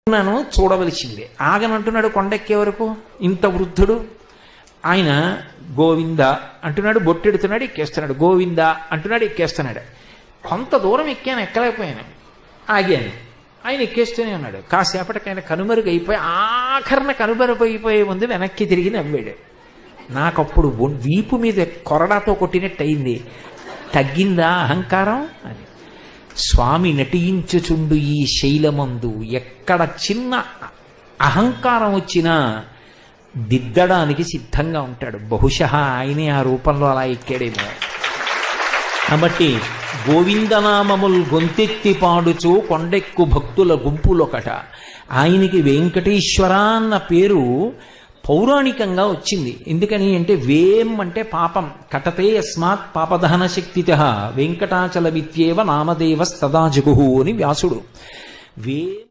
నన్ను చూడవలసిందే. ఆగనంటున్నాడు కొండెక్కే వరకు. ఇంత వృద్ధుడు ఆయన గోవింద అంటున్నాడు, బొట్టెడుతున్నాడు, ఎక్కేస్తున్నాడు. గోవింద అంటున్నాడు, ఎక్కేస్తున్నాడు. కొంత దూరం ఎక్కాను, ఎక్కలేకపోయాను, ఆగాను. ఆయన ఎక్కేస్తూనే ఉన్నాడు. కాసేపటికి ఆయన కనుమరుగైపోయి ఆఖరణ కనుమరుగైపోయే ముందు వెనక్కి తిరిగి నవ్వాడు. నాకప్పుడు వీపు మీద కొరడాతో కొట్టినట్టు అయింది. తగ్గిందా అహంకారం అని. స్వామి నటించుచుండు ఈ శైలమందు ఎక్కడ చిన్న అహంకారం వచ్చినా దిద్దడానికి సిద్ధంగా ఉంటాడు. బహుశः ఆయనే ఆ రూపంలో అలా ఎక్కాడేమో. కాబట్టి గోవిందనామముల్ గొంతెత్తి పాడుచు కొండెక్కు భక్తుల గుంపులొకట. ఆయనకి వెంకటేశ్వర అన్న పేరు పౌరాణికంగా వచ్చింది. ఎందుకని అంటే వేం అంటే పాపం, కటతే యస్మాత్ పాపదహన శక్తితః వెంకటాచల విద్యేవ నామదేవస్తదా జగుహు అని వ్యాసుడు. వేం